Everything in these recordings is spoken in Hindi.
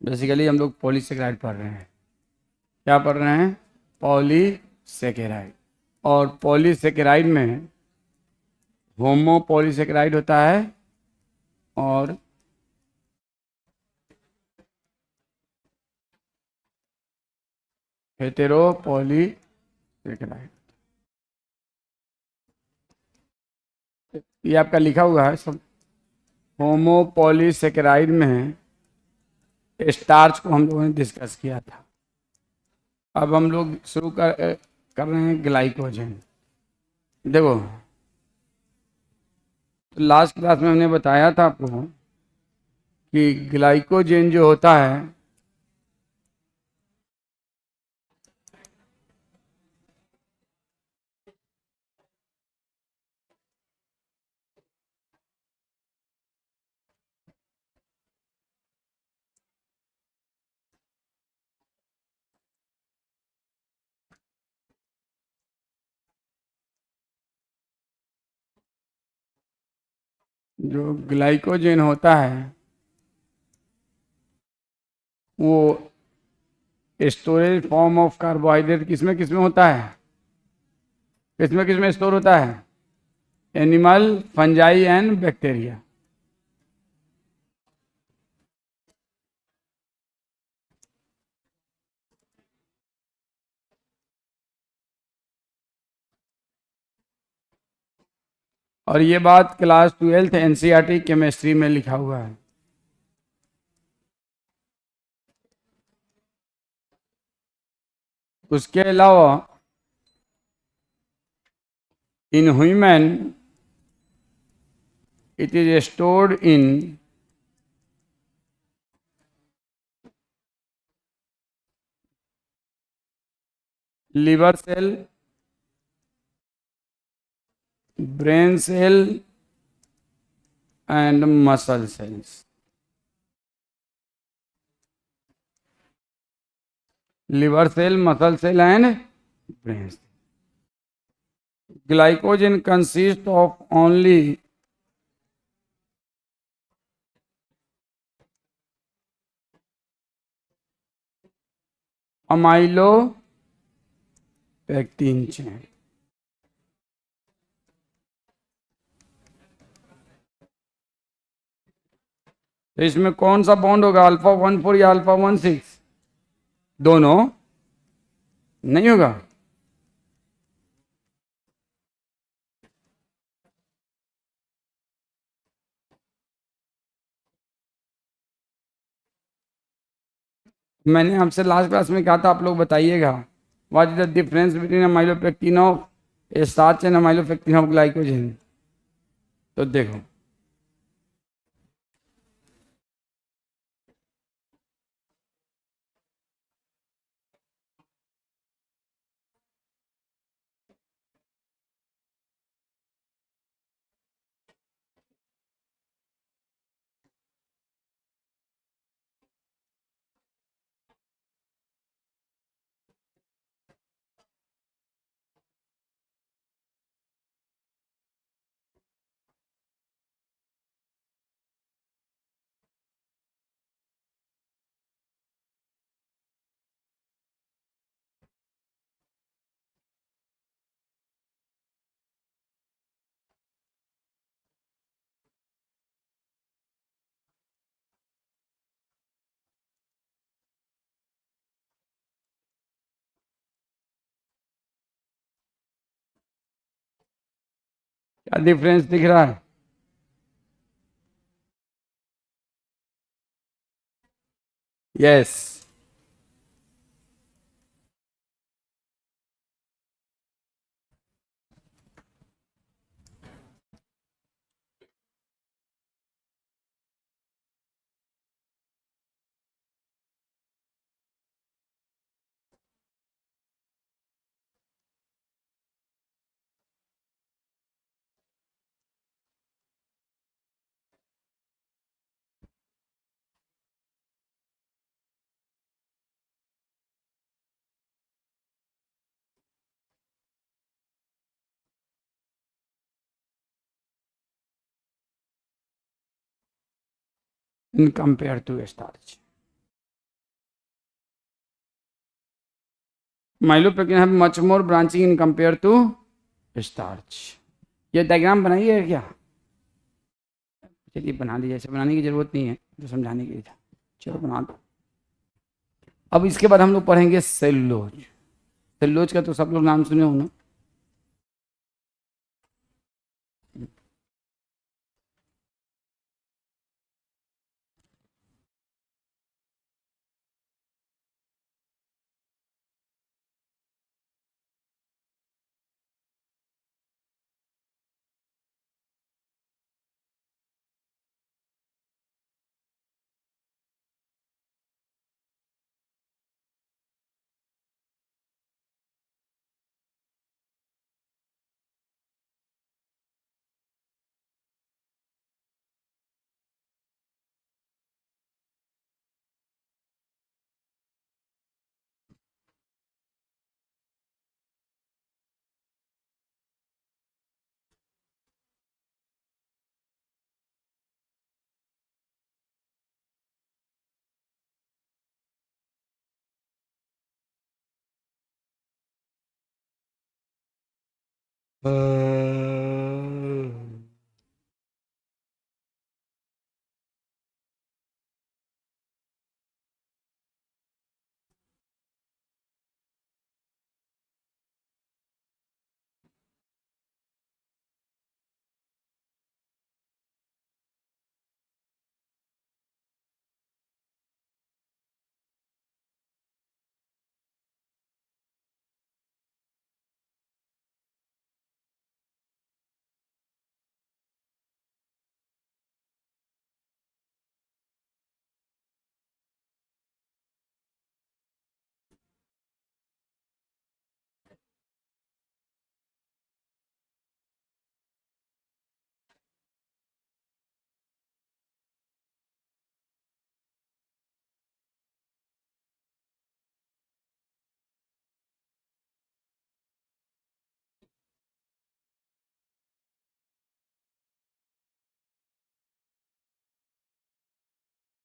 बेसिकली हम लोग पॉलीसेकेराइड पढ़ रहे हैं। क्या पढ़ रहे हैं? पॉलीसेकेराइड। और पॉलीसेकेराइड में होमो पॉलीसेकेराइड होता है और हेटेरो पॉलीसेकेराइड। ये आपका लिखा हुआ है सब। होमो पॉलीसेकेराइड में स्टार्च को हम लोगों ने डिस्कस किया था। अब हम लोग शुरू कर रहे हैं ग्लाइकोजन। देखो, तो लास्ट क्लास में हमने बताया था आपको कि ग्लाइकोजन जो होता है जो ग्लाइकोजन होता है वो स्टोरेज फॉर्म ऑफ कार्बोहाइड्रेट किसमें किसमें होता है? किसमें किसमें स्टोर होता है? Animal, fungi and bacteria. और ये बात क्लास 12 एनसीईआरटी केमिस्ट्री में लिखा हुआ है। उसके अलावा in human it is stored in liver cell, brain cell and muscle cells. Liver cell, muscle cell and brain cell. Glycogen consists of only amylopectin chain. तो इसमें कौन सा बॉन्ड होगा? अल्फा 1,4 या अल्फा 1,6? दोनों नहीं होगा। मैंने आपसे लास्ट क्लास में कहा था, आप लोग बताइएगा, what is the difference between amylopectin of starch and amylopectin of glycogen? तो देखो, क्या डिफरेंस दिख रहा है? Yes. In compare to starch. Amylopectin have much more branching in compare to starch. ये डायग्राम बनाइए क्या? चलिए बना लीजिए, ऐसे बनाने की जरूरत नहीं है, जो समझाने के लिए था। चलो बना दो। अब इसके बाद हम लोग पढ़ेंगे सेलुलोज। सेलुलोज का तो सब लोग नाम सुने हो ना।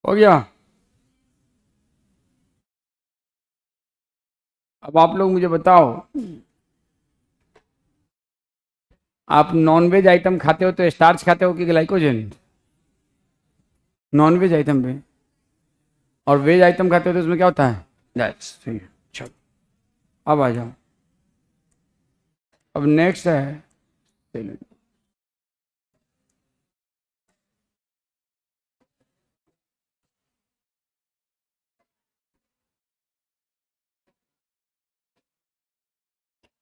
हो गया। अब आप लोग मुझे बताओ, आप नॉनवेज आइटम खाते हो तो स्टार्च खाते हो कि ग्लाइकोजन? नॉनवेज आइटम पे। और वेज आइटम खाते हो तो उसमें क्या होता है? दैट्स सही है। चलो अब आ जाओ। अब नेक्स्ट है सेलुलोज।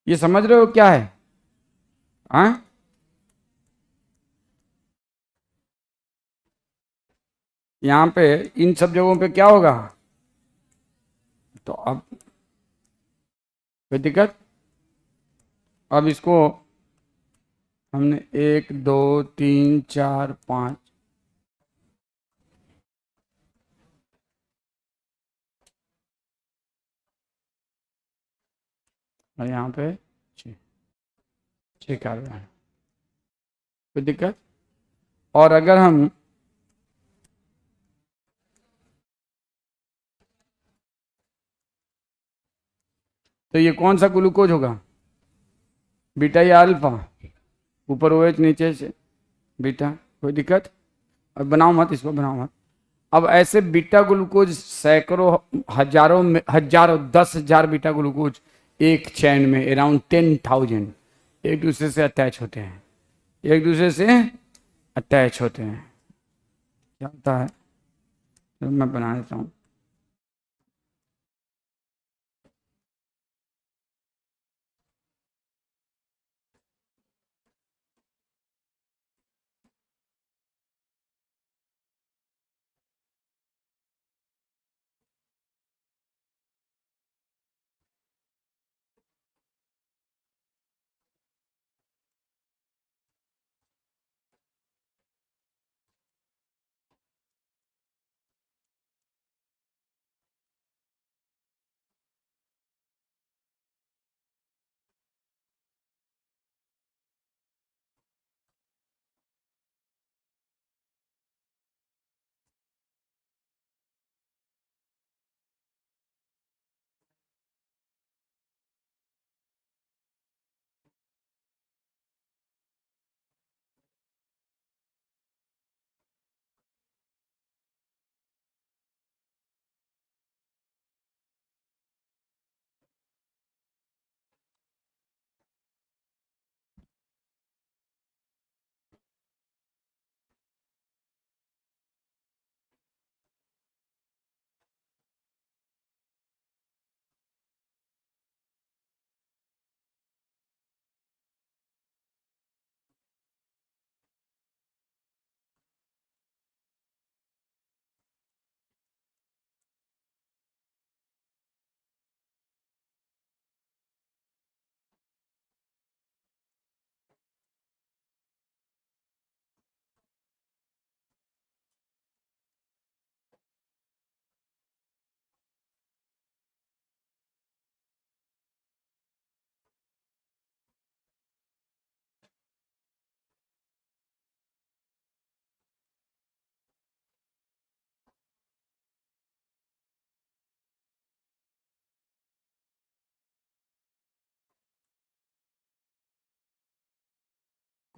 ये समझ रहे हो क्या है? हाँ, यहाँ पे इन सब जगहों पे क्या होगा? तो अब कोई दिक्कत? अब इसको हमने 1 2 3 4 5, और यहाँ पे 6 कार्बन है। कोई दिक्कत? और अगर हम तो ये कौन सा ग्लूकोज होगा? बीटा या अल्फा? ऊपर ओ OH नीचे से बीटा। कोई दिक्कत? अब बनाओ मत, इसको बनाओ मत। अब ऐसे बीटा ग्लूकोज सैकड़ों, हजारों में, हजारों 10,000 बीटा ग्लूकोज एक चैन में, अराउंड 10,000 एक दूसरे से अटैच होते हैं। एक दूसरे से अटैच होते हैं। क्या होता है? तो मैं बना देता हूँ।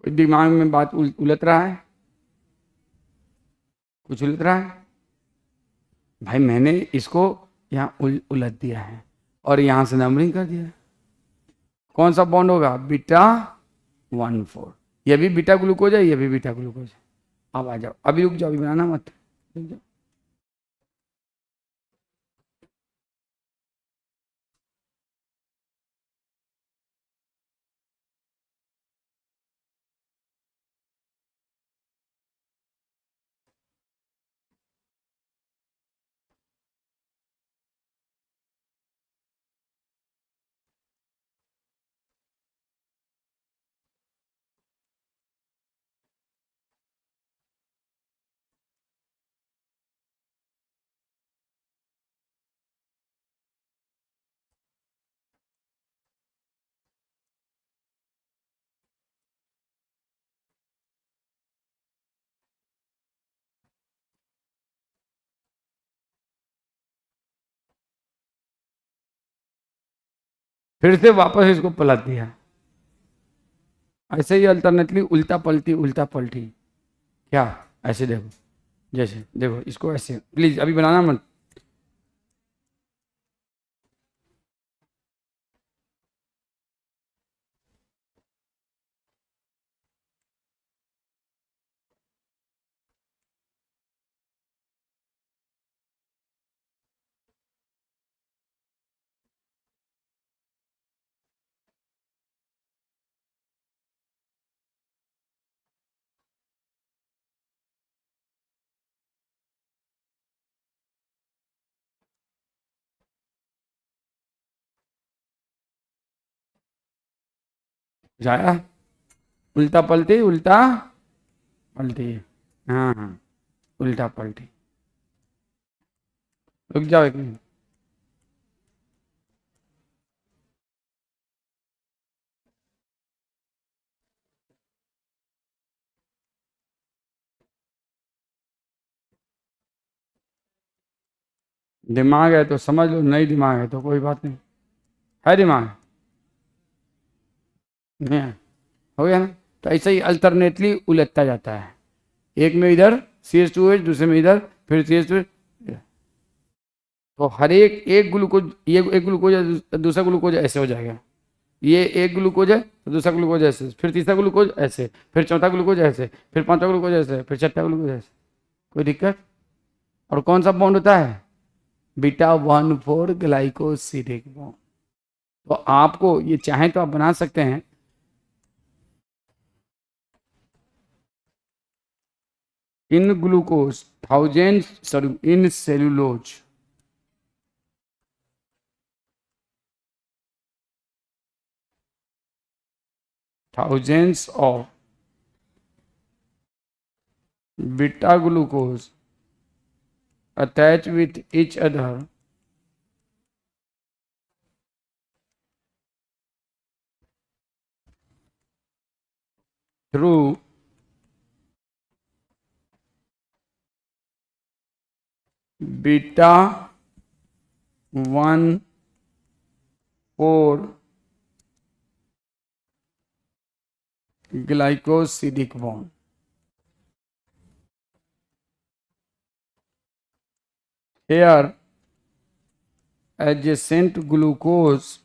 दिमाग में बात उलट रहा है, कुछ उलट रहा है भाई। मैंने इसको यहाँ उलट दिया है और यहाँ से नंबरिंग कर दिया। कौन सा बॉन्ड होगा? बीटा 1,4। ये भी बीटा ग्लूकोज है, ये भी बीटा ग्लूकोज है। अब आ जाओ, अभी रुक जाओ, अभी बनाना मत, रुक जाओ। फिर से वापस इसको पलट दिया। ऐसे ही अल्टरनेटली उल्टा पलटी क्या? ऐसे देखो, जैसे देखो इसको ऐसे, प्लीज अभी बनाना मत। जाया, उल्टा पलटी, उल्टा पलटी। हाँ हाँ, उल्टा पलटी। रुक जाओ एक मिनट। दिमाग है तो समझ लो, नहीं दिमाग है तो कोई बात नहीं। है दिमाग? नहीं है? हो गया ना? तो ऐसे ही अल्टरनेटली उलटता जाता है। एक में इधर CH2H, दूसरे में इधर फिर CH2H। तो हर एक ग्लूकोज, ये एक ग्लूकोज है, दूसरा ग्लूकोज ऐसे हो जाएगा। ये एक ग्लूकोज है तो दूसरा ग्लूकोज ऐसे, फिर तीसरा ग्लूकोज ऐसे, फिर चौथा ग्लूकोज ऐसे, फिर पांचवा ग्लूकोज ऐसे, फिर छठा ग्लूकोज ऐसे। कोई दिक्कत? और कौन सा बॉन्ड होता है? Beta 1,4 glycosidic bond. तो आपको ये चाहे तो आप बना सकते हैं। In glucose thousand in cellulose, thousands of beta glucose attach with each other through beta 1,4 glycosidic bond. Here adjacent glucose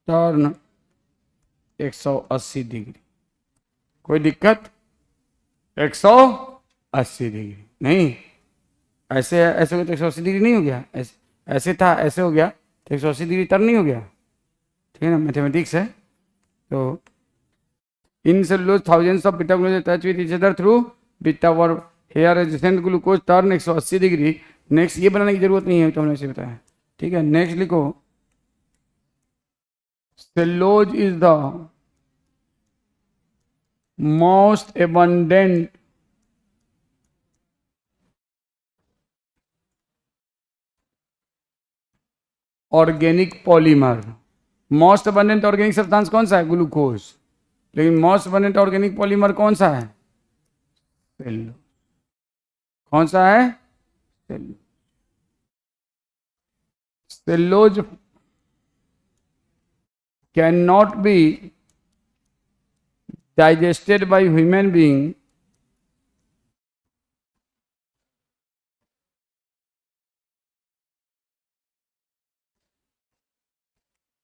turn 180 degree. कोई दिक्कत? 180 डिग्री नहीं, ऐसे है, ऐसे हो गया तो 180 डिग्री नहीं हो गया? ऐसे ऐसे था, ऐसे हो गया तो 180 डिग्री टर्न नहीं हो गया? ठीक है ना, मैथमेटिक्स है। तो in cellulose thousands of beta glucose attach with each other through beta where here adjacent glucose turn 180 degree. Next ये बनाने की जरूरत नहीं है, तो हमने ऐसे बताया। ठीक है, नेक्स्ट लिखो, cellulose is the most abundant organic polymer. Most abundant organic substance कौन सा है? ग्लूकोज। लेकिन मोस्ट अबंडेंट ऑर्गेनिक पॉलीमर कौन सा है? सेलुलोज। कौन सा है? Cellulose. Can not be digested by human being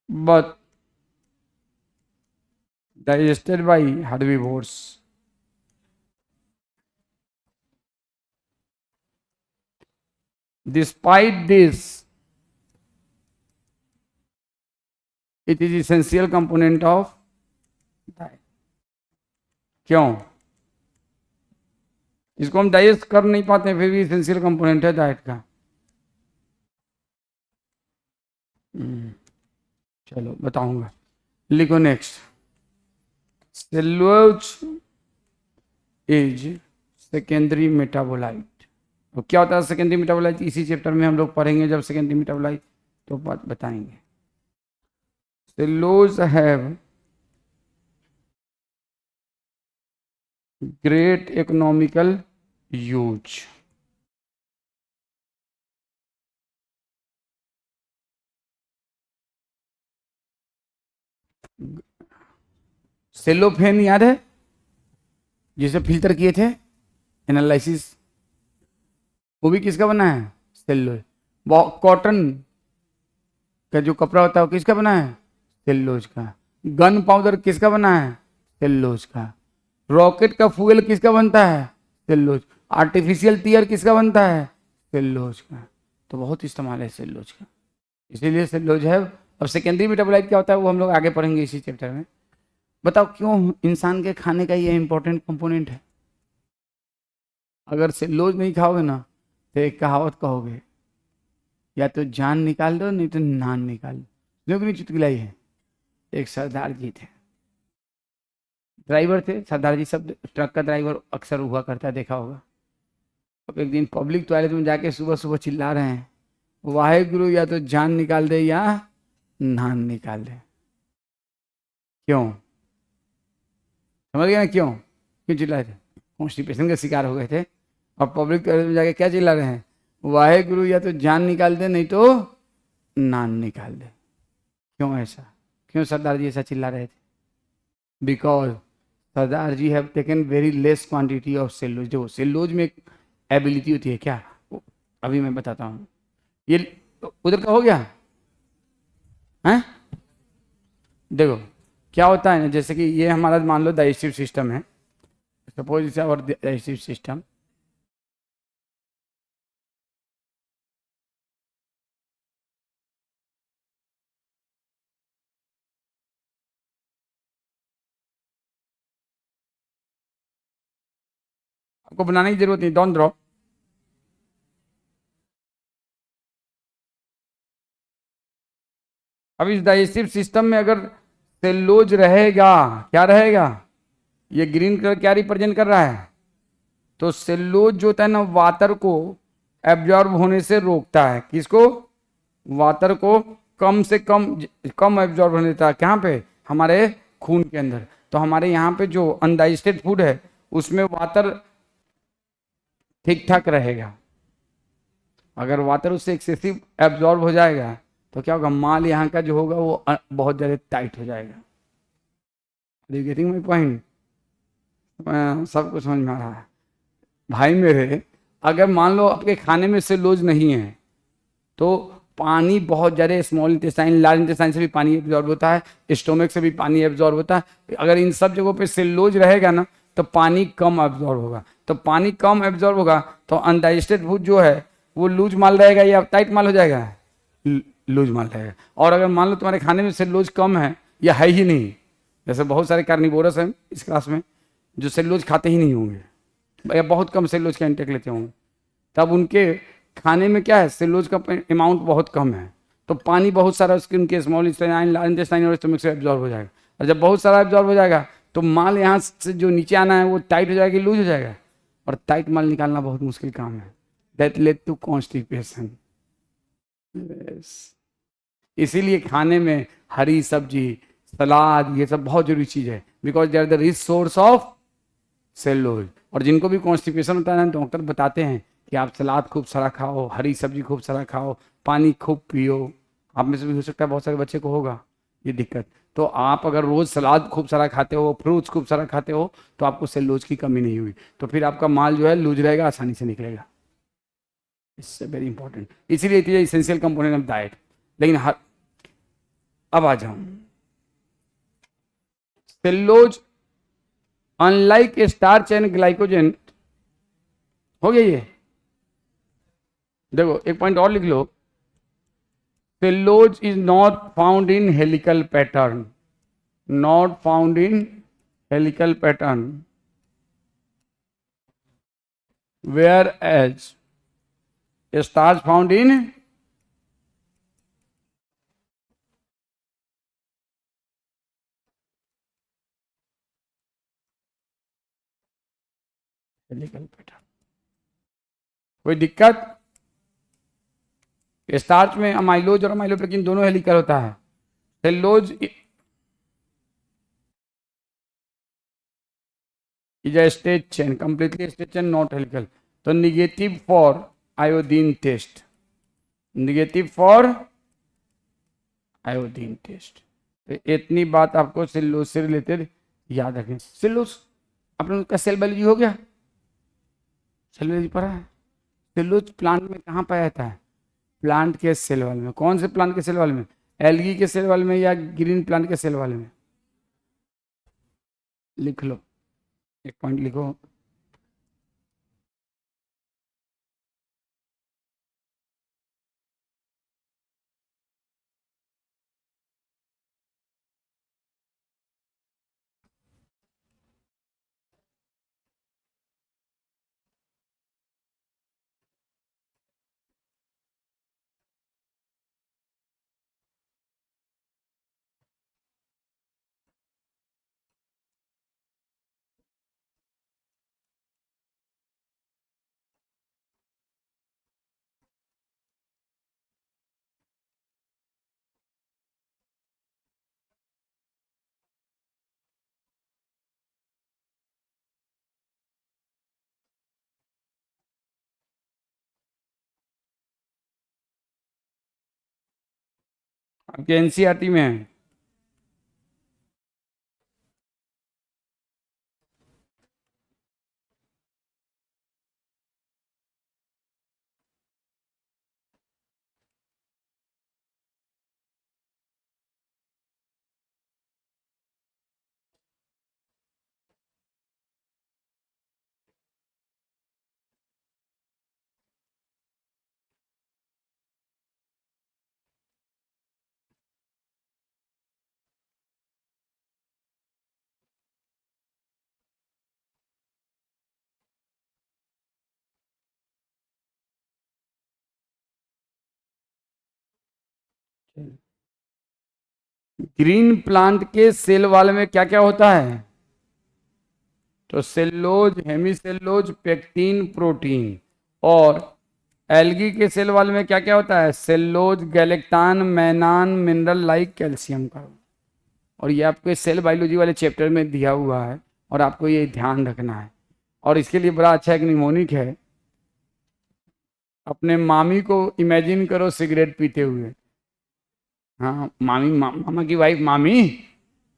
but digested by herbivores. Despite this, it is essential component of diet. क्यों? इसको हम डाइजेस्ट कर नहीं पाते, फिर भी एसेंशियल कंपोनेंट है डाइट का। चलो बताऊंगा, लिखो next. Cellulose is secondary metabolite. तो क्या होता है सेकेंडरी मेटाबोलाइट? इसी चैप्टर में हम लोग पढ़ेंगे जब सेकेंडरी मेटाबोलाइट तो बताएंगे। Cellulose have great economical use. Cellophane याद है, जिसे फिल्टर किए थे एनालिसिस, वो भी किसका बना है? सेलुलोज। कॉटन का जो कपड़ा होता है वो किसका बना है? सेलुलोज का। गन पाउडर किसका बना है? सेलुलोज का। रॉकेट का फ्यूल किसका बनता है? सेलुलोज। आर्टिफिशियल टीयर किसका बनता है? सेलुलोज का। तो बहुत इस्तेमाल है सेलुलोज का, इसीलिए सेलुलोज है। अब सेकेंडरी मेटाबोलाइट क्या होता है वो हम लोग आगे पढ़ेंगे इसी चैप्टर में। बताओ क्यों इंसान के खाने का ये इंपॉर्टेंट कंपोनेंट है? अगर सेलुलोज नहीं खाओगे ना तो एक कहावत कहोगे, या तो जान निकाल दो नहीं तो नान निकाल दो। लोग नहीं चुटकुलाई है। एक सरदार जी थे, ड्राइवर थे सरदार जी, सब ट्रक का ड्राइवर अक्सर हुआ करता, देखा होगा। अब एक दिन पब्लिक टॉयलेट में जाके सुबह सुबह चिल्ला रहे हैं, वाहेगुरु या तो जान निकाल दे या नान निकाल दे। क्यों? समझ गए ना क्यों क्यों चिल्लाए थे? कॉन्स्टिपेशन का शिकार हो गए थे और पब्लिक टॉयलेट में जाके क्या चिल्ला रहे हैं? वाहेगुरु या तो जान निकाल दे नहीं तो नान निकाल दे। क्यों ऐसा? क्यों सरदार जी ऐसा चिल्ला रहे थे? Because Sardar ji have taken very less quantity of cellulose. जो सेलुलोज में एक एबिलिटी होती है क्या, अभी मैं बताता हूँ। ये उधर का हो गया है? देखो क्या होता है ना, जैसे कि ये हमारा मान लो डाइजेस्टिव सिस्टम है, सपोज इसे और डाइजेस्टिव सिस्टम। आपको बनाने की जरूरत नहीं, डोंट ड्रॉ। अब इस डाइजेस्टिव सिस्टम में अगर सेलुलोज रहेगा, क्या रहेगा? ये ग्रीन कलर क्या रिप्रेजेंट कर रहा है? तो सेलुलोज जो होता है ना, वाटर को एब्जॉर्ब होने से रोकता है। किसको? वाटर को कम से कम एब्जॉर्ब होने देता है। कहाँ पे? हमारे खून के अंदर। तो हमारे यहाँ पे जो अनडाइजेस्टेड फूड है उसमें वाटर ठीक ठाक रहेगा। अगर वाटर उससे एक्सेसिव एब्जॉर्ब हो जाएगा तो क्या होगा? माल यहाँ का जो होगा वो बहुत ज़्यादा टाइट हो जाएगा। You getting my point? सब कुछ समझ में आ रहा है भाई मेरे। अगर मान लो आपके खाने में सेलुलोज नहीं है तो पानी बहुत ज़्यादा, स्मॉल इंटेस्टाइन लार्ज इंटेस्टाइन से भी पानी एब्जॉर्ब होता है, स्टोमक से भी पानी एब्जॉर्ब होता है। अगर इन सब जगहों पे सेलुलोज रहेगा ना तो पानी कम एब्जॉर्ब होगा। तो पानी कम एब्जॉर्ब होगा तो अनडाइजेस्टेड फूड जो है वो लूज माल रहेगा या टाइट माल हो जाएगा? लूज माल रहेगा। और अगर मान लो तुम्हारे खाने में सेलुलोज कम है या है ही नहीं, जैसे बहुत सारे कार्निवोरस हैं इस क्लास में जो सेलुलोज खाते ही नहीं होंगे या बहुत कम सेलुलोज का इंटेक लेते होंगे, तब उनके खाने में क्या है? सेलुलोज का अमाउंट बहुत कम है। तो पानी बहुत सारा उसके उनके स्मॉल इंटेस्टाइन लार्ज इंटेस्टाइन और स्टोमक से एब्जॉर्ब हो जाएगा। और जब बहुत सारा एब्जॉर्ब हो जाएगा तो माल यहाँ से जो नीचे आना है वो टाइट हो जाएगा, लूज हो जाएगा। और टाइट माल निकालना बहुत मुश्किल काम है। That led to constipation. इसीलिए खाने में हरी सब्जी, सलाद, ये सब बहुत जरूरी चीज है, because they are the rich source of cellulose. और जिनको भी कॉन्स्टिपेशन होता है ना, डॉक्टर बताते हैं कि आप सलाद खूब सारा खाओ, हरी सब्जी खूब सारा खाओ, पानी खूब पियो। आप में से भी हो सकता है बहुत सारे बच्चे को होगा ये दिक्कत, तो आप अगर रोज सलाद खूब सारा खाते हो, फ्रूट्स खूब सारा खाते हो, तो आपको सेलुलोज की कमी नहीं हुई, तो फिर आपका माल जो है लूज रहेगा, आसानी से निकलेगा। इससे वेरी इंपॉर्टेंट, इसीलिए it is essential component of diet. लेकिन हर अब आ जाऊं, cellulose unlike starch and glycogen, हो गया ये। देखो एक पॉइंट और लिख लो, cellulose is not found in helical pattern, not found in helical pattern, whereas starch found in helical pattern. कोई दिक्कत? स्टार्च में अमाइलोज और अमाइलोपेक्टिन दोनों हेलिकल होता है, cellulose is a straight chain, completely straight chain, not helical. तो negative for iodine test, negative for iodine test. तो इतनी बात आपको सेलुलोज से रिलेटेड याद रखें। सेलुलोज अपने का सेल बायोलॉजी हो गया, सेल बायोलॉजी पढ़ा है। सेलुलोज प्लांट में कहाँ पाया जाता है? प्लांट के सेल वाल में। कौन से प्लांट के सेल वाल में? एल्गी के सेल वाल में या ग्रीन प्लांट के सेल वाल में? लिख लो, एक पॉइंट लिखो, आपके एनसीईआरटी में है। ग्रीन प्लांट के सेल वाल में क्या क्या होता है? तो सेलुलोज, हेमीसेलुलोज, पेक्टिन, प्रोटीन। और एल्गी के सेल वाल में क्या क्या होता है? Cellulose, galactan, mannan, mineral like calcium का। और ये आपके सेल बायोलॉजी वाले चैप्टर में दिया हुआ है, और आपको ये ध्यान रखना है। और इसके लिए बड़ा अच्छा एक निमोनिक है, अपने मामी को इमेजिन करो सिगरेट पीते हुए। हाँ, मामी मामा की वाइफ मामी।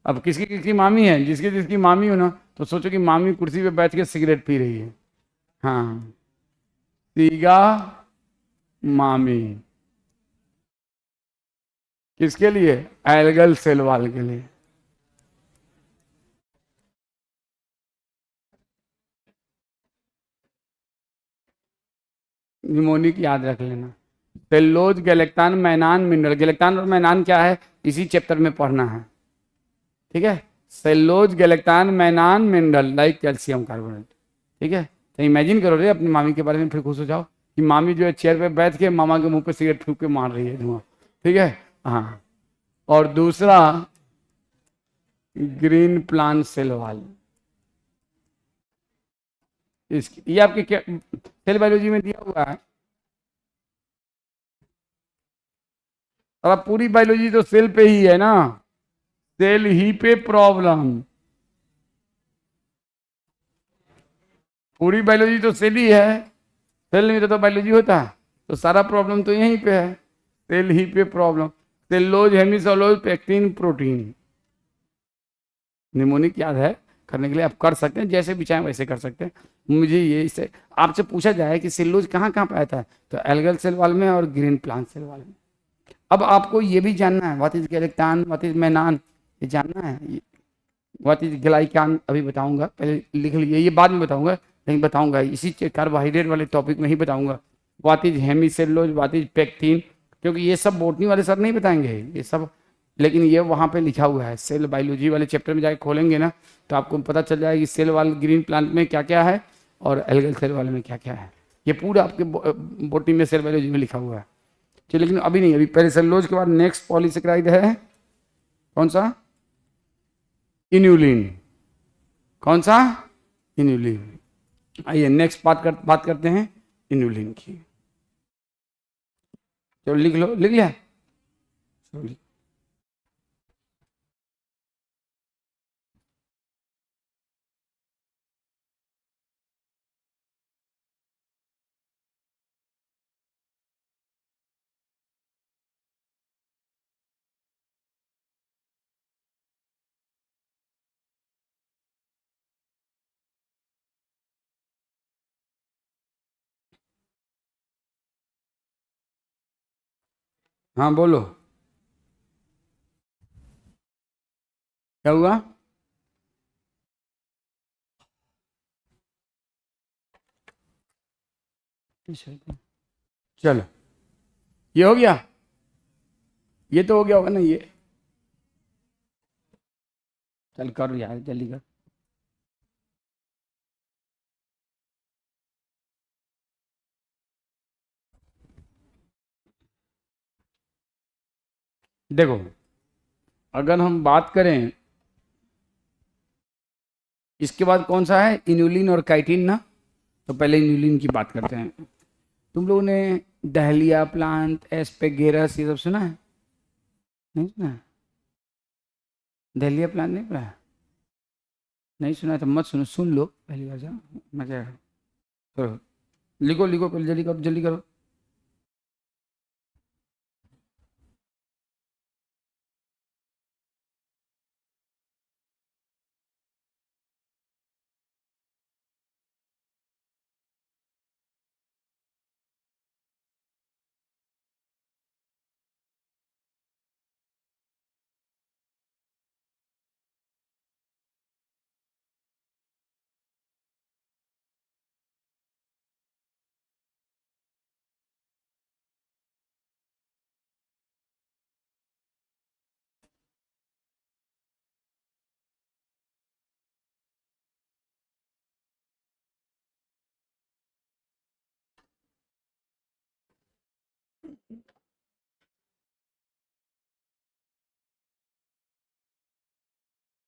अब किसकी किसकी मामी है? जिसकी जिसकी मामी हो ना, तो सोचो कि मामी कुर्सी पे बैठ के सिगरेट पी रही है। हाँ, सीगा मामी। किसके लिए? एल्गल सेल वाल के लिए। निमोनिक याद रख लेना। Cellulose, galactan, mannan, mineral. गैलेक्टान और मैनान क्या है, इसी चैप्टर में पढ़ना है, ठीक है। Cellulose, galactan, mannan, mineral like calcium carbonate, ठीक है। तो इमेजिन करो रे अपनी मामी के बारे में, फिर खुश हो जाओ कि मामी जो है चेयर पे बैठ के मामा के मुंह पे सिगरेट फूंक के मार रही है धुआं, ठीक है। हाँ, और दूसरा ग्रीन प्लांट सेल वाल, ये आपके क्या सेल बायोलॉजी में दिया हुआ है। अब पूरी बायोलॉजी तो सेल पे ही है ना, सेल ही पे प्रॉब्लम। पूरी बायोलॉजी तो सेल ही है, सेल नहीं तो बायोलॉजी होता है। तो सारा प्रॉब्लम तो यहीं पे है, सेल ही पे problem. Cellulose, hemicellulose, pectin, protein. Mnemonic याद है करने के लिए आप कर सकते हैं, जैसे भी चाहें वैसे कर सकते हैं। मुझे ये इससे आपसे पूछा जाए कि सेलुलोज कहाँ कहाँ पाया था, तो एल्गल सेल वाल में और ग्रीन प्लांट सेल वाल में। अब आपको ये भी जानना है व्हाट इज गैलेक्टान, व्हाट इज मेनान, ये जानना है। व्हाट इज ग्लाइकान अभी बताऊंगा, पहले लिख लीजिए, ये बाद में बताऊंगा, लेकिन बताऊंगा इसी कार्बोहाइड्रेट वाले टॉपिक में ही बताऊंगा। What is hemicellulose, what is pectin, क्योंकि ये सब बोटनी वाले सर नहीं बताएंगे ये सब, लेकिन ये वहाँ पे लिखा हुआ है। सेल बायोलॉजी वाले चैप्टर में जाके खोलेंगे ना, तो आपको पता चल जाएगा कि सेल वाले ग्रीन प्लांट में क्या क्या है और एल्गल सेल वाले में क्या क्या है। ये पूरा आपके बोटनी में सेल बायोलॉजी में लिखा हुआ है। चलिए, लेकिन अभी नहीं, अभी पहले सेलुलोज के बाद नेक्स्ट पॉलीसेकेराइड है कौन सा, इन्यूलिन। कौन सा, इन्यूलिन। आइए नेक्स्ट बात करते हैं इन्यूलिन की। चलो लिख लो, लिख लिया। हाँ बोलो, क्या हुआ। चलो, ये हो गया, ये तो हो गया होगा ना ये। चल करो यार, जल्दी कर। देखो, अगर हम बात करें इसके बाद कौन सा है, इन्यूलिन और काइटिन ना, तो पहले इन्यूलिन की बात करते हैं। तुम लोगों ने डहलिया प्लांट, एस्पेगेरस, ये सब सुना है, नहीं सुना है? डहलिया प्लांट नहीं पढ़ा है? नहीं सुना है तो मत सुनो, सुन लो पहली बार, जा मजा आएगा। करो, लिखो लिखो, पहले जल्दी करो, जल्दी करो।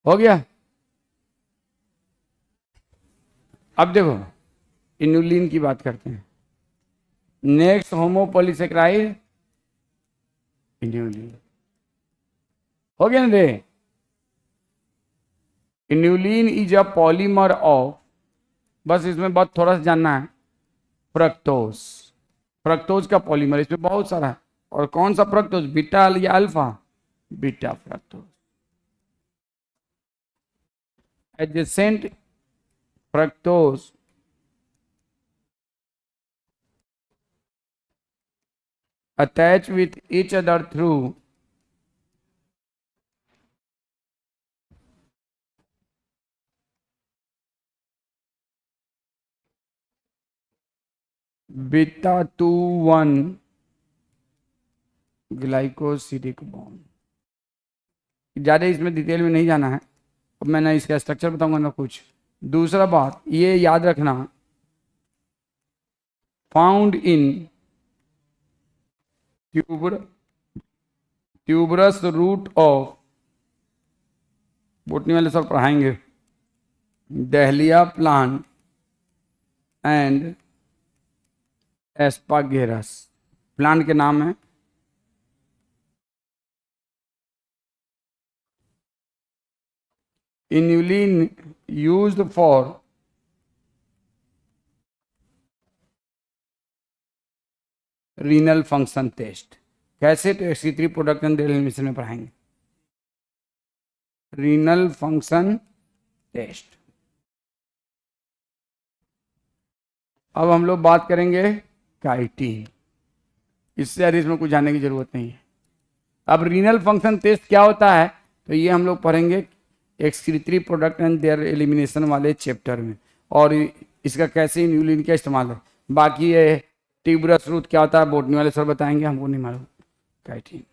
हो गया। अब देखो, इन्यूलिन की बात करते हैं। नेक्स्ट होमोपोलीसेक्राइड इन्यूलिन, हो गया ना रे। Inulin is a polymer of, बस इसमें बहुत थोड़ा सा जानना है, फ्रक्टोज। फ्रक्टोज का पॉलीमर इसमें बहुत सारा है। और कौन सा फ्रक्टोज, बीटा या alpha, beta fructose. Adjacent fructose attach with each other through beta 2 1 glycosidic bond. ज़्यादा इसमें डिटेल में नहीं जाना है, अब मैंने इसका स्ट्रक्चर बताऊंगा ना कुछ। दूसरा बात ये याद रखना, found in tuberous root of, botany वाले सब पढ़ाएंगे, dahlia plant and asparagus, plant के नाम है। Inulin used for renal function test, कैसे, तो C3 प्रोडक्शन डेरिवेशन में पढ़ाएंगे। Renal function test. अब हम लोग बात करेंगे काइटिन। इससे यार इसमें कुछ जानने की जरूरत नहीं है। अब रीनल फंक्शन टेस्ट क्या होता है, तो ये हम लोग पढ़ेंगे excretory product and there elimination वाले चैप्टर में, और इसका कैसे इन्यूलिन का इस्तेमाल है। बाकी ये ट्यूबरस रूट क्या होता है बोटनी वाले सर बताएंगे, हमको नहीं मालूम। Chitin,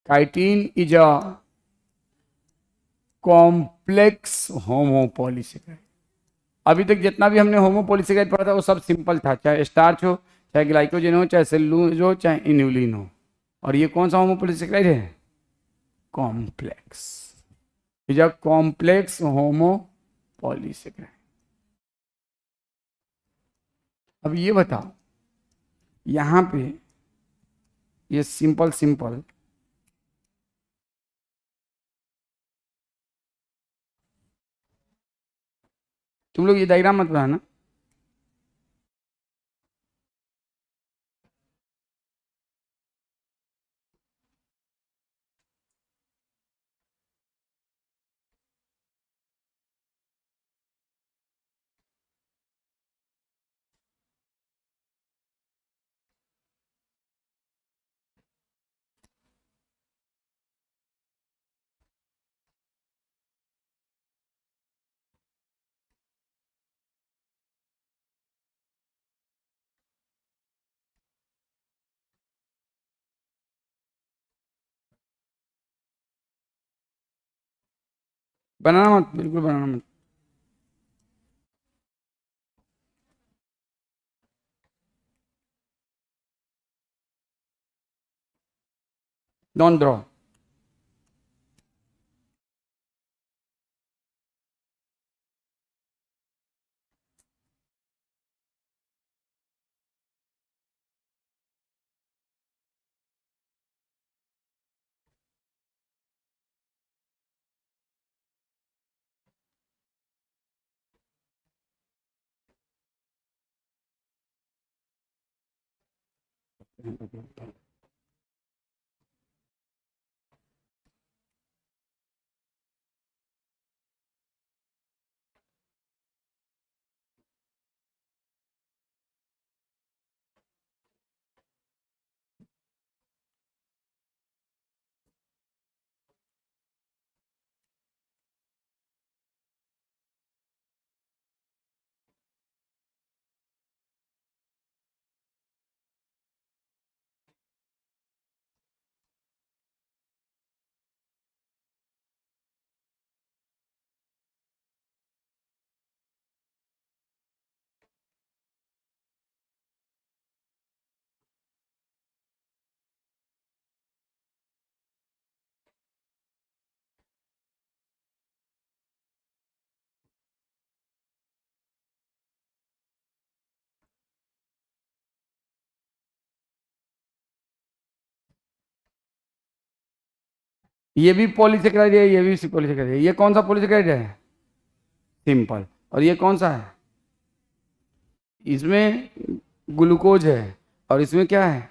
chitin is a complex homopolysaccharide. अभी तक जितना भी हमने होमोपॉलीसेकेराइड पढ़ा था वो सब सिंपल था, चाहे स्टार्च हो, चाहे ग्लाइकोजन हो, चाहे सेलुलोज हो, चाहे इन्यूलिन हो। और ये कौन सा होमोपॉलीसेकेराइड है? Complex, is a complex homopolysaccharide. अब ये बताओ, यहां पे ये सिंपल सिंपल तुम लोग ये डायग्राम मत बनाना। बनाना मत, बिल्कुल बनाना मत। Don't draw. ये भी पॉलीसेकेराइड है, ये भी पॉलीसेकेराइड है। ये कौन सा पॉलीसेकेराइड है? सिंपल। और ये कौन सा है? इसमें ग्लूकोज है, और इसमें क्या है?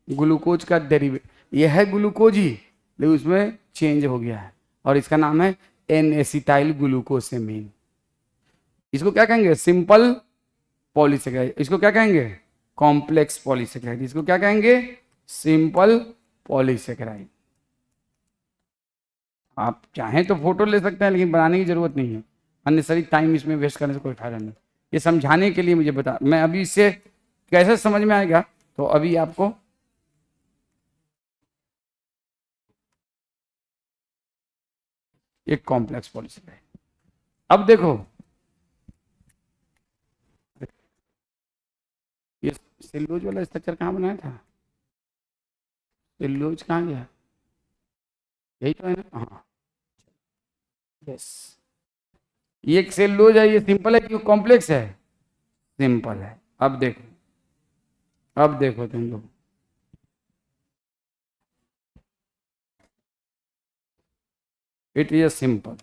ग्लूकोज का डेरिवेट। ये है ग्लूकोज ही, लेकिन उसमें चेंज हो गया है, और इसका नाम है एन एसिटाइल ग्लूकोसेमीन। इसको क्या कहेंगे? Simple polysaccharide. इसको क्या कहेंगे? Complex polysaccharide. इसको क्या कहेंगे? Simple polysaccharide. आप चाहें तो फोटो ले सकते हैं, लेकिन बनाने की जरूरत नहीं है। अननेसरी टाइम इसमें वेस्ट करने से कोई फायदा नहीं। ये समझाने के लिए मुझे बता, मैं अभी इससे कैसे समझ में आएगा, तो अभी आपको एक कॉम्प्लेक्स पॉलीसेकेराइड। अब देखो, ये सेलुलोज वाला स्ट्रक्चर कहाँ बनाया था? सेलुलोज कहाँ गया? यही तो है ना? हाँ, यस। ये एक सेलुलोज है, ये सिंपल है कि कॉम्प्लेक्स है? सिंपल है। अब देखो, अब देखो तुम लोग, इट इज सिंपल।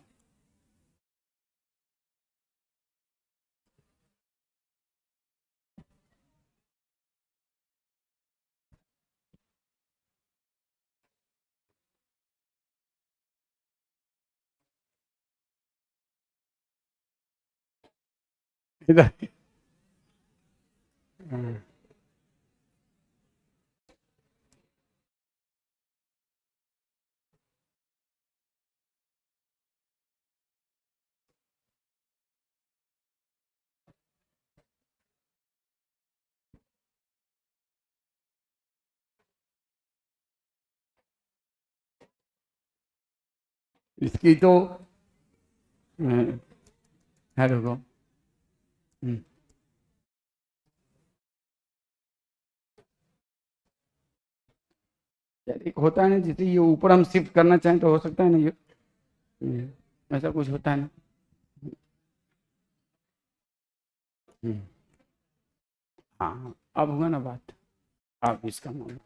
इधर। हाँ। इसकी तो है, रुको। हम्म, यार एक होता है ना, जैसे ये ऊपर हम शिफ्ट करना चाहें तो हो सकता है ना ऐसा कुछ होता है ना। हम्म, हाँ हाँ, अब हुआ ना बात। अब इसका नाम,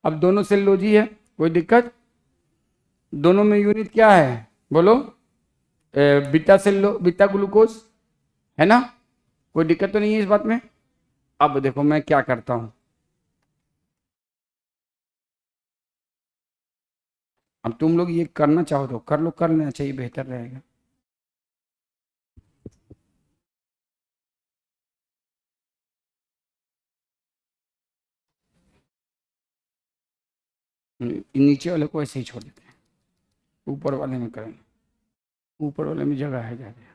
अब दोनों सेलुलोजी है, कोई दिक्कत? दोनों में यूनिट क्या है बोलो? बीटा सेल्लो, बीटा ग्लूकोज, है ना? कोई दिक्कत तो नहीं है इस बात में? अब देखो मैं क्या करता हूं। अब तुम लोग ये करना चाहो तो कर लो, कर लेना चाहिए, बेहतर रहेगा। नीचे वाले को ऐसे ही छोड़ देते हैं, ऊपर वाले में करेंगे। ऊपर वाले में जगह है ज्यादा।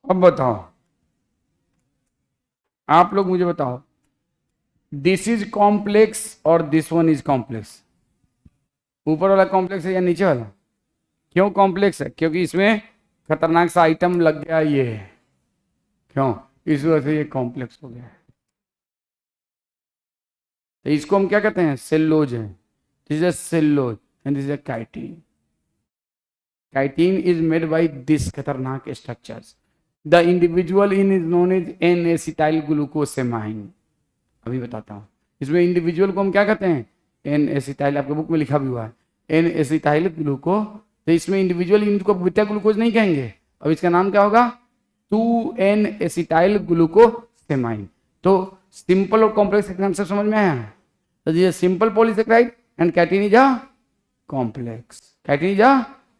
अब बताओ, आप लोग मुझे बताओ, दिस इज कॉम्प्लेक्स और दिस वन इज कॉम्प्लेक्स? ऊपर वाला कॉम्प्लेक्स है या नीचे वाला? क्यों कॉम्प्लेक्स है? क्योंकि इसमें खतरनाक सा आइटम लग गया ये। क्यों? इस वजह से ये कॉम्प्लेक्स हो गया है। तो इसको हम क्या कहते हैं? सेल्लोज है। This is cellulose and this is chitin. Chitin is made by this खतरनाक structures. The individual in is known as N acetyl glucosamine. अभी बताता हूँ। इसमें इंडिविजुअल को हम क्या कहते हैं? एन एसिटाइल, आपके बुक में लिखा भी हुआ है, एन एसिटाइल ग्लूको। तो इसमें इंडिविजुअल इनको बीटा ग्लूकोज नहीं कहेंगे, अब इसका नाम क्या होगा? 2 एन एसिटाइल ग्लूकोसेमाइन। तो सिंपल और कॉम्प्लेक्स का कंसेप्ट समझ में आया? तो ये simple polysaccharide and chitin is a complex. Chitin is a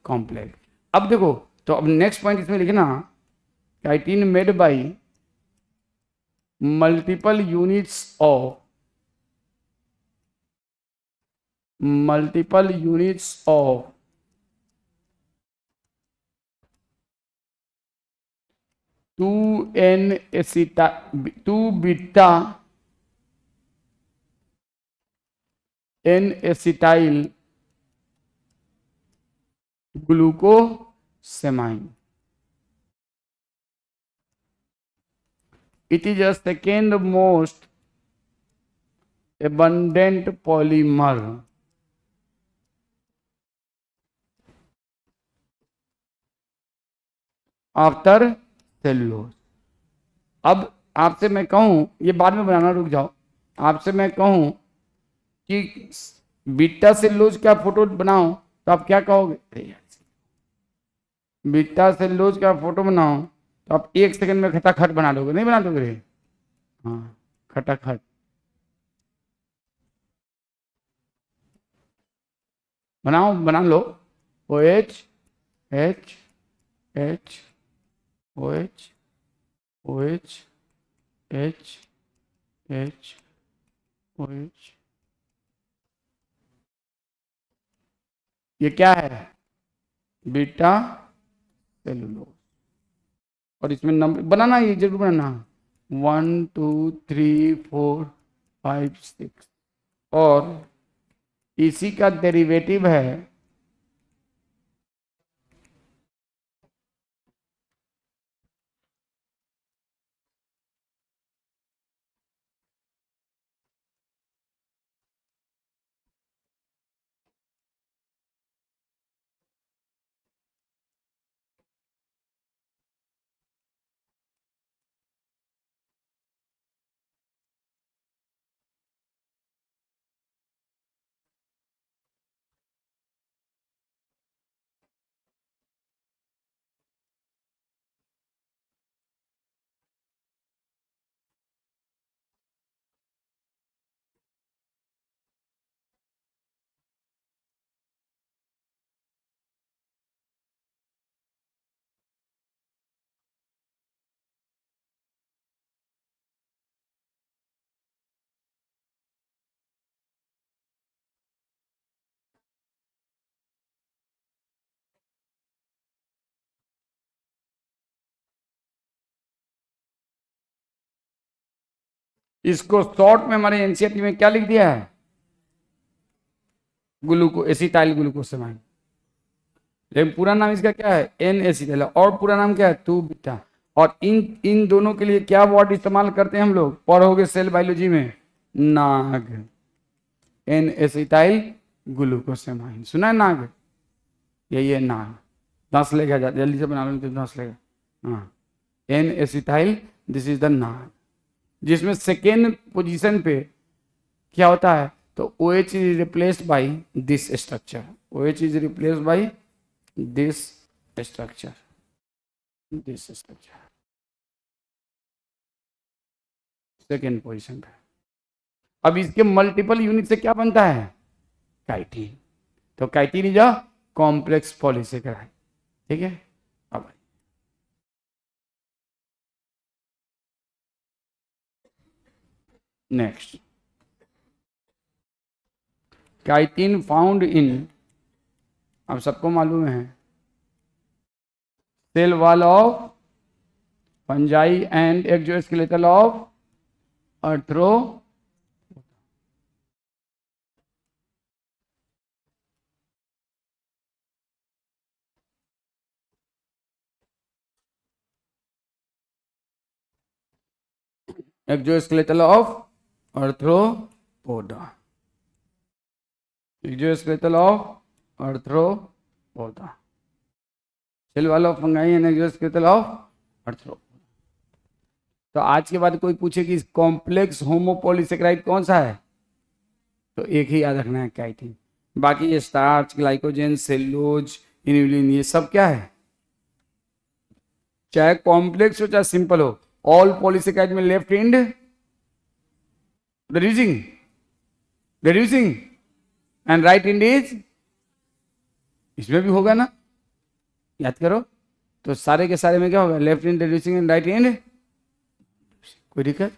complex. अब देखो, तो अब नेक्स्ट पॉइंट इसमें लिखना, chitin made by multiple units of multiple units of 2n acetyl 2 beta n acetyl glucosamine. It is a second most abundant polymer after cellulose. अब आपसे मैं कहूं, ये बाद में बनाना, रुक जाओ। आपसे मैं कहूं कि बीटा सेलुलोज का फोटो बनाओ तो आप क्या कहोगे? अरे यार, बीटा सेलुलोज का फोटो बनाओ तो आप 1 सेकंड में खटाखट बना दोगे, नहीं बना दोगे रे? हाँ, खटाखट। बनाओ, बना लो। O H, H, H, O H, O H, H, H, O H. ये क्या है? Beta cellulose. और इसमें नंबर बनाना, ये जरूर बनाना, 1 2 3 4 5 6, और इसी का डेरिवेटिव है इसको शॉर्ट में हमारे एनसीईआरटी में क्या लिख दिया है, ग्लूको एसिटाइल ग्लूकोसामाइन। लेकिन पूरा नाम इसका क्या है, एन एसिटाइल, और पूरा नाम क्या है, टू बीटा। और इन दोनों के लिए क्या वर्ड इस्तेमाल करते हैं हम लोग, पढ़ोगे सेल बायोलॉजी में, नाग, एन एसिटाइल ग्लूकोसामाइन, सुना है नाग, यही है नाग। दस लेगा, जल्दी से बना लो तो दस लेगा। हाँ, N acetyl, this is the NAG, जिसमें सेकेंड पोजीशन पे क्या होता है, तो OH is replaced by this structure, OH is replaced by this structure, this structure second position पे। अब इसके मल्टीपल यूनिट से क्या बनता है, काइटिन, तो chitin is a complex polysaccharide, ठीक है। अब नेक्स्ट, काइटिन फाउंड इन, अब सबको मालूम है, cell wall of fungi and exoskeletal of arthro, exoskeletal of arthropoda, exoskeletal of arthropoda, cell wall of fungi and exoskeletal of arthropoda. तो आज के बाद कोई पूछे कि कॉम्प्लेक्स होमोपॉलीसेकेराइड कौन सा है, तो एक ही याद रखना है, काइटिन। बाकी ये स्टार्च, ग्लाइकोजन, सेलुलोज, इन्युलिन, ये सब क्या है, चाहे कॉम्प्लेक्स हो चाहे सिंपल हो, ऑल पॉलीसेकेराइड में left and reducing, reducing and right end is, इसमें भी होगा ना, याद करो, तो सारे के सारे में क्या होगा, left and reducing and right and, कोई दिक्कत,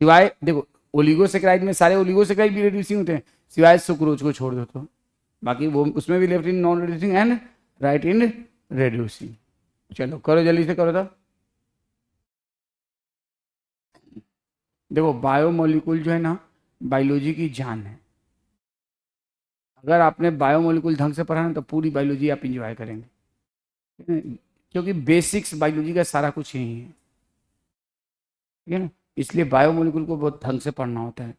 सिवाय देखो ओलिगोसेकेराइड में सारे ओलिगोसेकेराइड भी रिड्यूसिंग होते हैं, सिवाय सुक्रोज को छोड़ दो तो, बाकी वो उसमें भी left and non reducing and right and reducing. चलो करो जल्दी से करो। तो देखो बायोमोलिकुल जो है ना, बायोलॉजी की जान है, अगर आपने बायोमोलिकुल ढंग से पढ़ा ना तो पूरी बायोलॉजी आप इंजॉय करेंगे, क्योंकि बेसिक्स बायोलॉजी का सारा कुछ यही है, ठीक है ना, इसलिए बायोमोलिकुल को बहुत ढंग से पढ़ना होता है,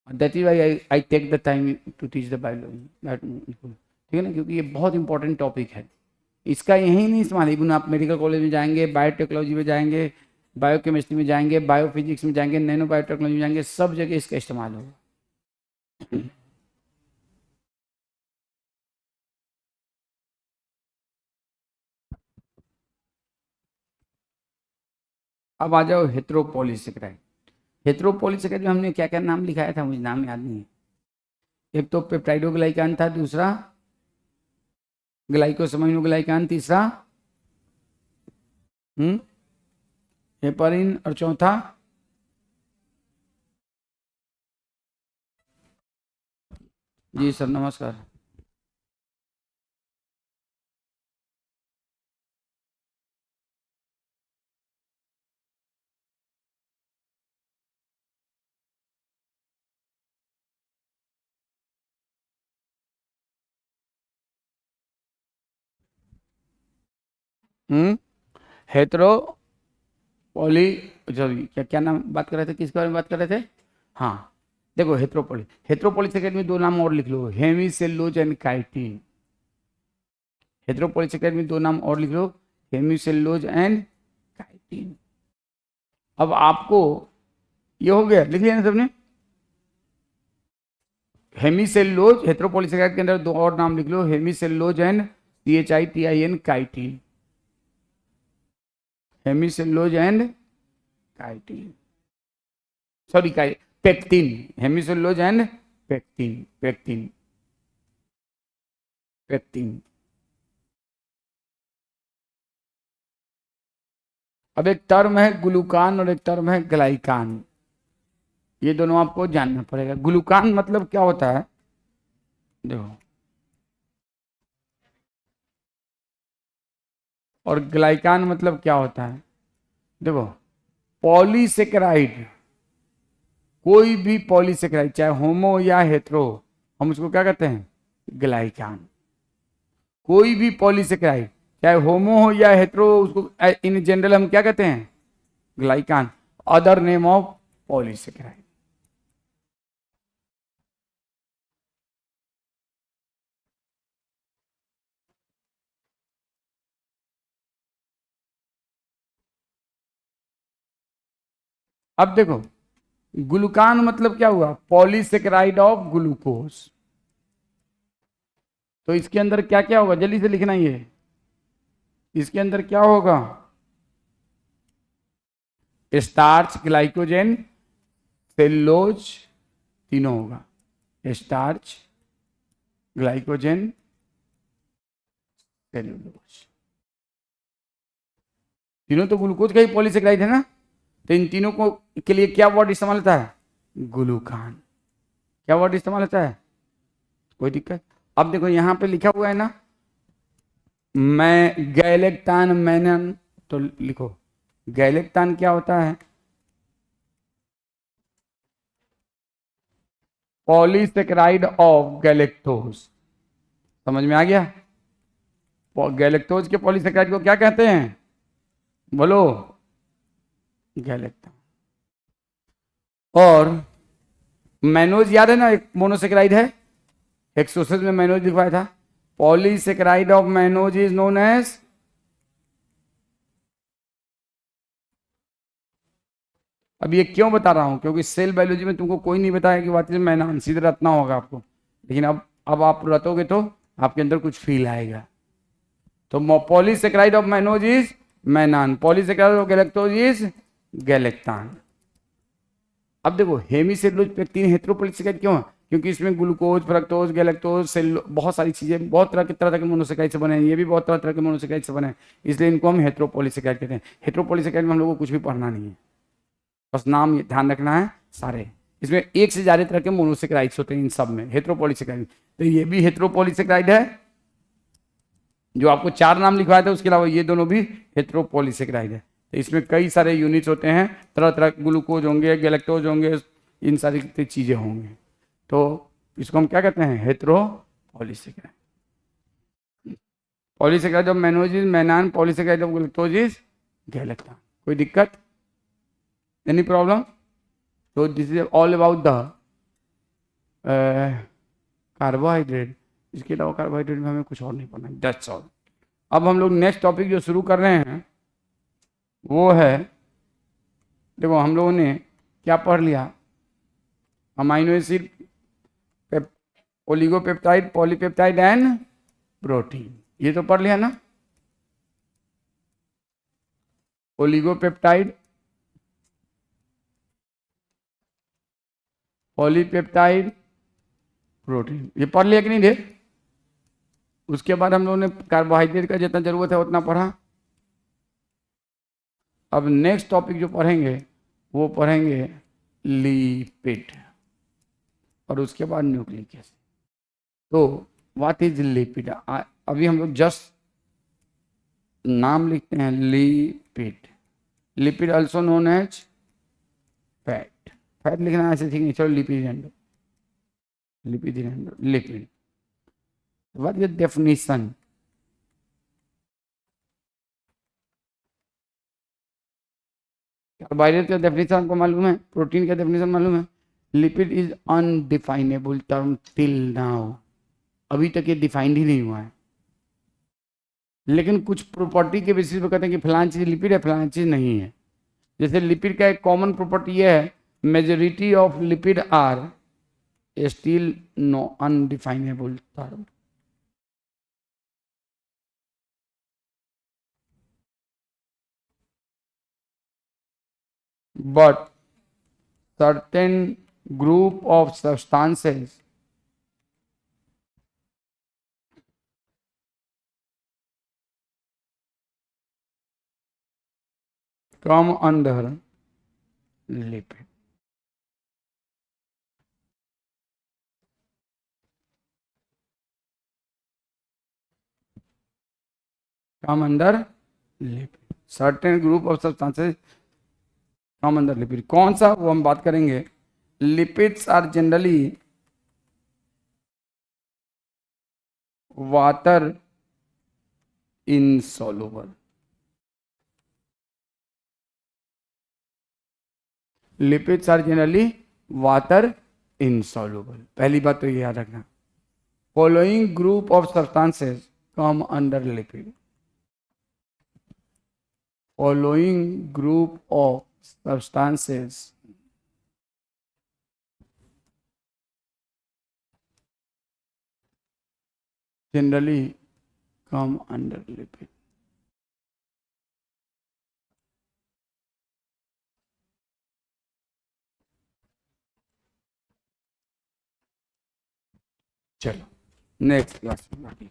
that is why I take the time to teach the biology, ठीक है ना, क्योंकि ये बहुत इंपॉर्टेंट टॉपिक है, इसका यही नहीं इस्तेमाल, इवन आप मेडिकल कॉलेज में जाएंगे, बायोटेक्नोलॉजी में जाएंगे, बायोकेमिस्ट्री में जाएंगे, बायोफिजिक्स में जाएंगे, नैनो बायोटेक्नोलॉजी में जाएंगे, सब जगह इसका इस्तेमाल होगा। अब आ जाओ हेट्रोपॉलीसेकेराइड। हेट्रोपॉलीसेकेराइड में हमने क्या क्या नाम लिखाया था, मुझे नाम याद नहीं है, एक तो पेप्टाइडोग्लाइकान था, दूसरा ग्लाइकोसमाइनोग्लाइकान, तीसरा हेपारिन, और चौथा जी सर नमस्कार। हेट्रो पॉली, क्या क्या नाम बात कर रहे थे, किसके बारे में बात कर रहे थे? हाँ देखो, हेट्रोपॉलीसेकेराइड में दो नाम और लिख लो, हेमीसेलुलोज एंड काइटिन। हेट्रोपॉलीसेकेराइड में दो नाम और लिख लो, हेमीसेलुलोज एंड काइटिन। अब आपको ये हो गया, लिख लिया ना सबने? हेमीसेलुलोज, हेट्रोपॉलीसेकेराइड के अंदर दो और नाम लिख लो, hemicellulose and CHITIN chitin. Hemicellulose and chitin, sorry pectin, hemicellulose and pectin, pectin, pectin. अब एक टर्म है ग्लूकान और एक टर्म है ग्लाइकान, ये दोनों आपको जानना पड़ेगा। ग्लूकान मतलब क्या होता है, देखो, और ग्लाइकान मतलब क्या होता है, देखो। पॉलीसेकेराइड, कोई भी पॉलीसेकेराइड चाहे होमो या हेट्रो, हम उसको क्या कहते हैं? ग्लाइकान। कोई भी पॉलीसेकेराइड चाहे होमो हो या हेट्रो, उसको इन जनरल हम क्या कहते हैं? Glycan, other name of polysaccharide. अब देखो, ग्लूकान मतलब क्या हुआ? Polysaccharide of glucose. तो इसके अंदर क्या क्या होगा, जल्दी से लिखना, ये इसके अंदर क्या होगा? स्टार्च, ग्लाइकोजन, सेलुलोज, तीनों होगा। स्टार्च, ग्लाइकोजन, सेलुलोज, तीनों तो ग्लूकोज का ही पॉलीसेकेराइड है ना। तो इन तीनों को के लिए क्या वर्ड इस्तेमाल होता है? ग्लूकान। क्या वर्ड इस्तेमाल होता है? कोई दिक्कत? अब देखो यहां पे लिखा हुआ है ना, मैं गैलेक्टान मैनन, तो लिखो गैलेक्टान क्या होता है? Polysaccharide of galactose. समझ में आ गया? गैलेक्टोज के पॉलीसेकेराइड को क्या कहते हैं, बोलो? गैलेक्टान। और मैनोज याद है ना, एक मोनोसेकेराइड है, हेक्सोसेस में मैनोज लिखवाया था। Polysaccharide of mannose is known as, अब ये क्यों बता रहा हूं, क्योंकि सेल बायोलॉजी में तुमको कोई नहीं बताया कि व्हाट इज मैनान, सीधे रटना होगा आपको। लेकिन अब आप रटोगे तो आपके अंदर कुछ फील आएगा। तो polysaccharide of mannose is mannan, polysaccharide of galactose is galactan. अब देखो, हेमीसेलुलोज पेक्टिन हेट्रोपॉलीसेकेराइड क्यों है? क्योंकि इसमें ग्लूकोज, फ्रक्टोज, गैलेक्टोज, सेल, बहुत सारी चीजें, बहुत तरह के मोनोसेकेराइड से बने हैं, ये भी बहुत तरह के मोनोसेकेराइड से बने हैं, इसलिए इनको हम हेट्रोपॉलीसेकेराइड कहते हैं। हेट्रोपॉलीसेकेराइड में हम लोगों को कुछ भी पढ़ना नहीं है, बस नाम ये ध्यान रखना है सारे। इसमें एक से ज्यादा तरह के मोनोसेकेराइड्स होते हैं इन सब में, हेट्रोपॉलीसेकेराइड। तो ये भी हेट्रोपॉलीसेकेराइड है, जो आपको चार नाम लिखवाया था उसके अलावा ये दोनों भी हेट्रोपॉलीसेकेराइड है। तो इसमें कई सारे यूनिट्स होते हैं, तरह तरह के ग्लूकोज होंगे, गैलेक्टोज होंगे, इन सारी चीजें होंगी। तो इसको हम क्या कहते हैं? Heteropolysaccharide. Polysaccharide of mannose is mannan, polysaccharide of galactose is galactan. कोई दिक्कत? Any problem? तो this is all about the carbohydrate. इसके अलावा कार्बोहाइड्रेट में हमें कुछ और नहीं पढ़ना, दैट्स ऑल। अब हम लोग नेक्स्ट टॉपिक जो शुरू कर रहे हैं वो है, देखो हम लोगों ने क्या पढ़ लिया? Amino acid, oligopeptide, polypeptide and protein, ये तो पढ़ लिया ना। ओलिगोपेप्टाइड, पॉलीपेप्टाइड, प्रोटीन, ये पढ़ लिया कि नहीं थे? उसके बाद हम लोगों ने कार्बोहाइड्रेट का जितना जरूरत है उतना पढ़ा। अब नेक्स्ट टॉपिक जो पढ़ेंगे वो पढ़ेंगे लिपिड, और उसके बाद न्यूक्लिक एसिड। तो व्हाट इज लिपिड? अभी हम लोग जस्ट नाम लिखते हैं, lipid. Lipid also known as fat. Fat लिखना ऐसे ठीक नहीं, चलो lipid, lipid. What is definition? Carbohydrate का डेफिनेशन आपको मालूम है, प्रोटीन का डेफिनेशन मालूम है। Lipid is undefinable term till now, अभी तक ये डिफाइंड ही नहीं हुआ है। लेकिन कुछ प्रॉपर्टी के बेसिस पे कहते हैं कि फलाना चीज लिपिड है, फलाना चीज नहीं है। जैसे लिपिड का एक कॉमन प्रॉपर्टी ये है, majority of lipid are still no undefinable term. But certain group of substances come under lipid. Come under lipid. Certain group of substances come under lipid. कौन सा, वो हम बात करेंगे। Lipids are generally water insoluble. Lipids are generally water insoluble. पहली बात तो ये याद रखना। Following group of substances come under lipid. Following group of substances generally come under lipid. चलो नेक्स्ट क्लास में बाकी